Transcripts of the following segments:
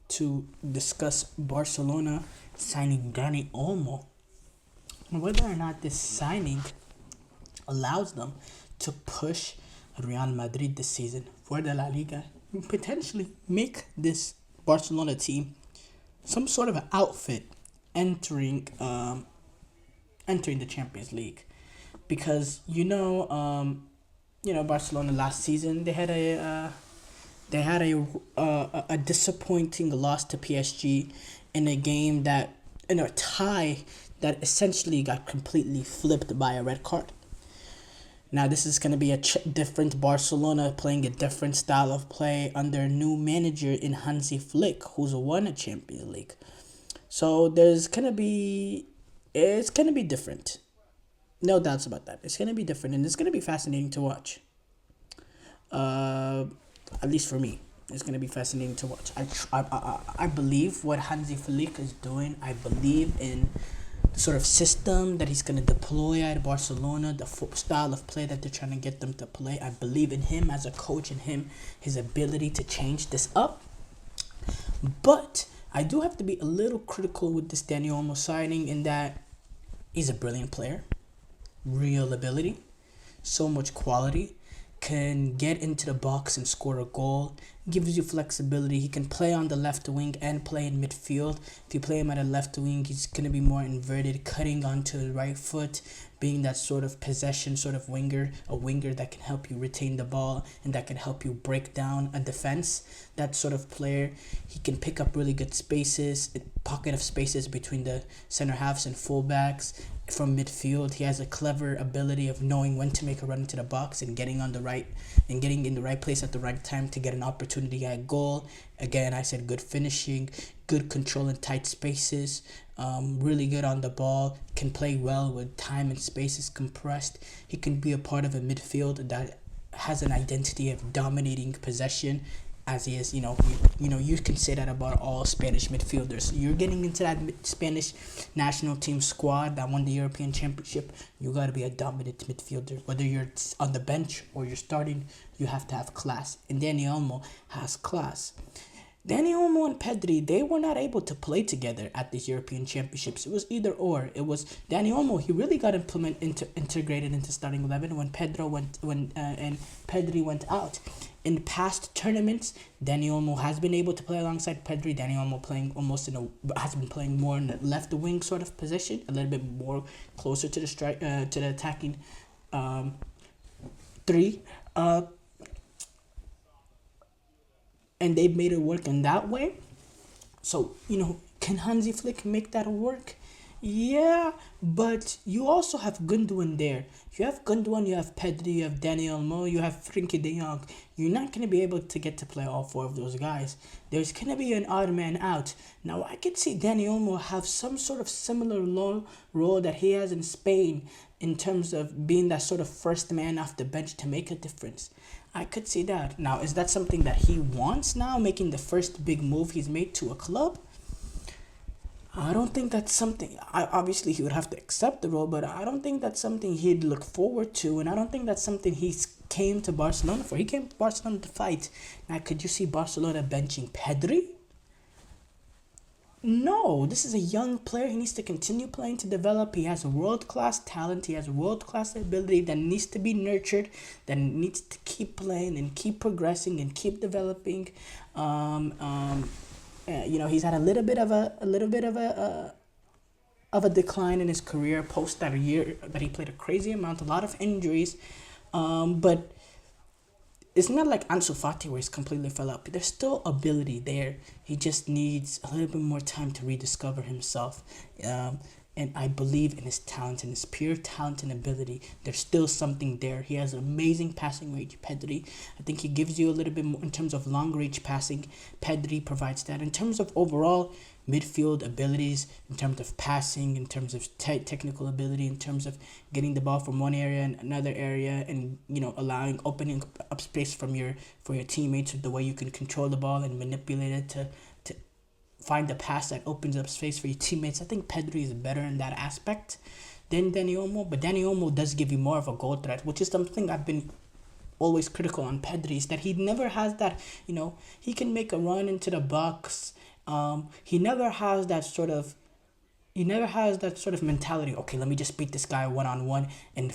to discuss Barcelona signing Dani Olmo and whether or not this signing allows them to push Real Madrid this season for the La Liga and potentially make this Barcelona team some sort of an outfit entering entering the Champions League, because Barcelona last season they had a disappointing loss to PSG in a game that in a tie that essentially got completely flipped by a red card. Now this is going to be a different Barcelona playing a different style of play under a new manager in Hansi Flick, who's won a Champions League. So it's gonna be different. No doubts about that. It's gonna be different, and it's gonna be fascinating to watch. Uh, at least for me, it's gonna be fascinating to watch. I believe what Hansi Flick is doing. I believe in the sort of system that he's gonna deploy at Barcelona, the style of play that they're trying to get them to play. I believe in him as a coach and his ability to change this up. But I do have to be a little critical with this Dani Olmo signing in that he's a brilliant player, real ability, so much quality, can get into the box and score a goal, gives you flexibility. He can play on the left wing and play in midfield. If you play him at a left wing, he's going to be more inverted, cutting onto the right foot, being that sort of possession sort of winger, a winger that can help you retain the ball and that can help you break down a defense. That sort of player. He can pick up really good spaces, pocket of spaces between the center halves and fullbacks. From midfield, he has a clever ability of knowing when to make a run into the box and getting in the right place at the right time to get an opportunity at goal. Again, I said good finishing, good control in tight spaces, really good on the ball, can play well with time and spaces compressed. He can be a part of a midfield that has an identity of dominating possession, as he is. You can say that about all Spanish midfielders. You're getting into that Spanish national team squad that won the European Championship. You got to be a dominant midfielder. Whether you're on the bench or you're starting, you have to have class. And Dani Olmo has class. Dani Olmo and Pedri, they were not able to play together at the European Championships. It was either or. It was Dani Olmo. He really got integrated into starting 11 when and Pedri went out. In past tournaments, Dani Olmo has been able to play alongside Pedri. Dani Olmo has been playing more in the left wing sort of position, a little bit more closer to the attacking three. And they've made it work in that way. So, can Hansi Flick make that work? Yeah, but you also have Gundogan there. You have Gundogan, you have Pedri, you have Dani Olmo, you have Frenkie de Jong. You're not going to be able to get to play all four of those guys. There's going to be an odd man out. Now, I could see Dani Olmo have some sort of similar role that he has in Spain in terms of being that sort of first man off the bench to make a difference. I could see that. Now, is that something that he wants now, making the first big move he's made to a club? I don't think that's something. Obviously, he would have to accept the role, but I don't think that's something he'd look forward to, and I don't think that's something he's came to Barcelona for. He came to Barcelona to fight. Now, could you see Barcelona benching Pedri? No, this is a young player. He needs to continue playing to develop. He has a world-class talent. He has a world-class ability that needs to be nurtured, that needs to keep playing and keep progressing and keep developing. He's had a little bit of a decline in his career post that year that he played a crazy amount, a lot of injuries, but it's not like Ansu Fati where he's completely fell out. But there's still ability there. He just needs a little bit more time to rediscover himself. And I believe in his talent and his pure talent and ability. There's still something there. He has amazing passing range, Pedri. I think he gives you a little bit more in terms of long range passing. Pedri provides that. In terms of overall midfield abilities, in terms of passing, in terms of technical ability, in terms of getting the ball from one area and another area, and opening up space for your teammates, the way you can control the ball and manipulate it to find the pass that opens up space for your teammates. I think Pedri is better in that aspect than Dani Olmo, but Dani Olmo does give you more of a goal threat, which is something I've been always critical on Pedri, is that he never has that, he can make a run into the box He never has that sort of mentality. Okay, let me just beat this guy one on one and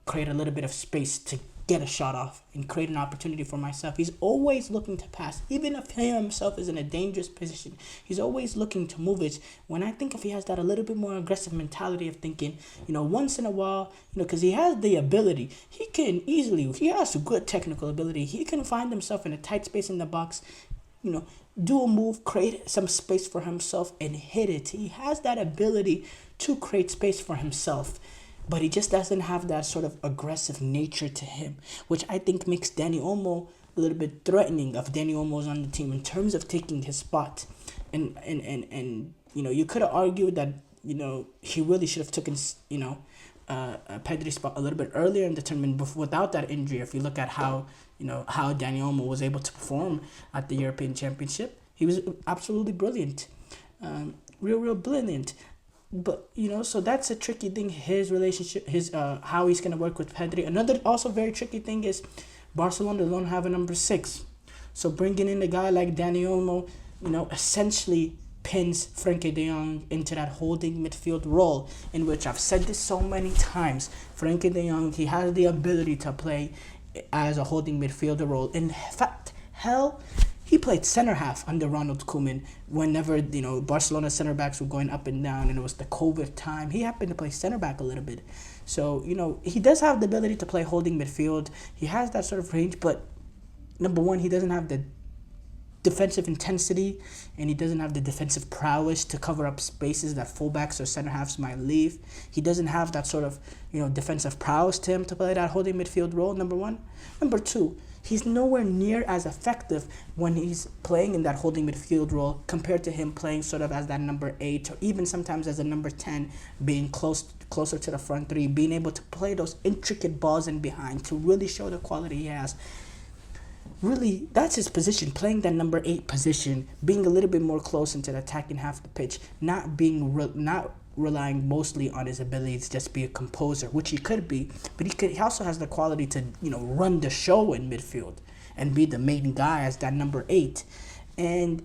create a little bit of space to get a shot off and create an opportunity for myself. He's always looking to pass, even if he himself is in a dangerous position. He's always looking to move it. When I think if he has that a little bit more aggressive mentality of thinking, once in a while, because he has the ability, he has a good technical ability. He can find himself in a tight space in the box, do a move, create some space for himself and hit it. He has that ability to create space for himself, but he just doesn't have that sort of aggressive nature to him, which I think makes Dani Olmo a little bit threatening if Dani Olmo's on the team in terms of taking his spot. And you could have argued that, he really should have taken, Pedri's spot a little bit earlier in the tournament without that injury. If you look at how Dani Olmo was able to perform at the European Championship, he was absolutely brilliant, real brilliant. But so that's a tricky thing. His relationship, how he's gonna work with Pedri. Another also very tricky thing is Barcelona don't have a number 6, so bringing in a guy like Dani Olmo, essentially pins Frenkie de Jong into that holding midfield role, in which I've said this so many times. Frenkie de Jong, he has the ability to play as a holding midfielder role. In fact, he played center half under Ronald Koeman whenever, Barcelona center backs were going up and down and it was the COVID time. He happened to play center back a little bit. So, he does have the ability to play holding midfield. He has that sort of range, but number one, he doesn't have the defensive intensity and he doesn't have the defensive prowess to cover up spaces that fullbacks or center halves might leave. He doesn't have that sort of, defensive prowess to him to play that holding midfield role, number one. Number two, he's nowhere near as effective when he's playing in that holding midfield role compared to him playing sort of as that number 8 or even sometimes as a number 10, being closer to the front three, being able to play those intricate balls in behind to really show the quality he has. Really, that's his position, playing that number 8 position, being a little bit more close into the attacking half of the pitch, not relying mostly on his ability to just be a composer, which he could be, but he also has the quality to, run the show in midfield and be the main guy as that number 8. And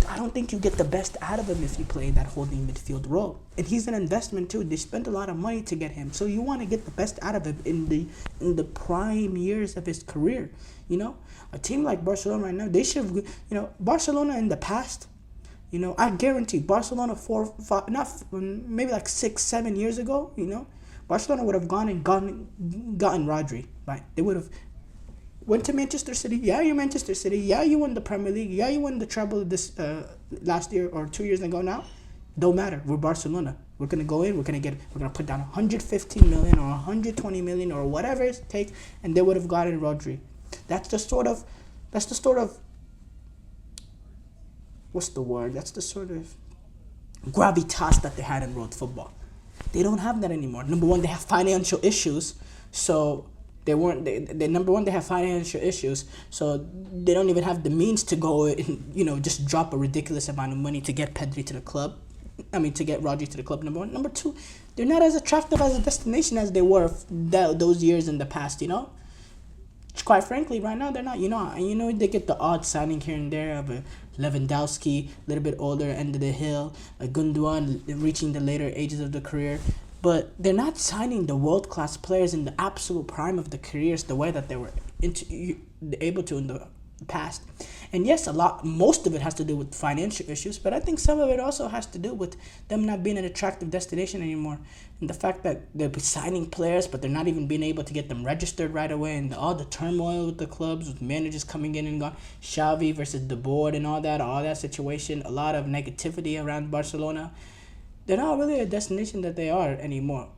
I don't think you get the best out of him if you play that holding midfield role. And he's an investment too. They spent a lot of money to get him, so you want to get the best out of him in the prime years of his career. A team like Barcelona right now, they should have, Barcelona in the past, I guarantee Barcelona 4, 5, not maybe like 6, 7 years ago, Barcelona would have gone and gotten Rodri, right? They would have went to Manchester City. Yeah, you're Manchester City. Yeah, you won the Premier League. Yeah, you won the treble this last year or 2 years ago now. Don't matter. We're Barcelona. We're gonna go in. We're gonna put down 115 million or 120 million or whatever it takes, and they would have gotten Rodri. That's the sort of what's the word? That's the sort of gravitas that they had in world football. They don't have that anymore. Number one, they have financial issues, so they have financial issues, so they don't even have the means to go and, just drop a ridiculous amount of money to get Pedri to the club. To get Rodri to the club, number one. Number two, they're not as attractive as a destination as they were those years in the past, Quite frankly, right now, they're not, they get the odd signing here and there of a Lewandowski, a little bit older, end of the hill, a Gundogan reaching the later ages of the career. But they're not signing the world-class players in the absolute prime of the careers the way that they were able to in the past. And yes, most of it has to do with financial issues, but I think some of it also has to do with them not being an attractive destination anymore. And the fact that they're signing players, but they're not even being able to get them registered right away, and all the turmoil with the clubs, with managers coming in and gone, Xavi versus the board and all that situation, a lot of negativity around Barcelona. They're not really a destination that they are anymore.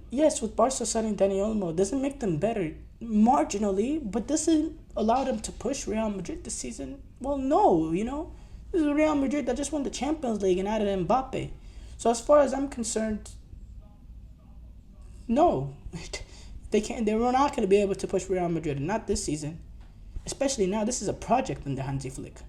Yes, with Barca signing Dani Olmo, doesn't make them better marginally, but doesn't allow them to push Real Madrid this season. Well, no, this is Real Madrid that just won the Champions League and added Mbappe. So as far as I'm concerned, no, they can't. They were not going to be able to push Real Madrid, not this season. Especially now, this is a project under Hansi Flick.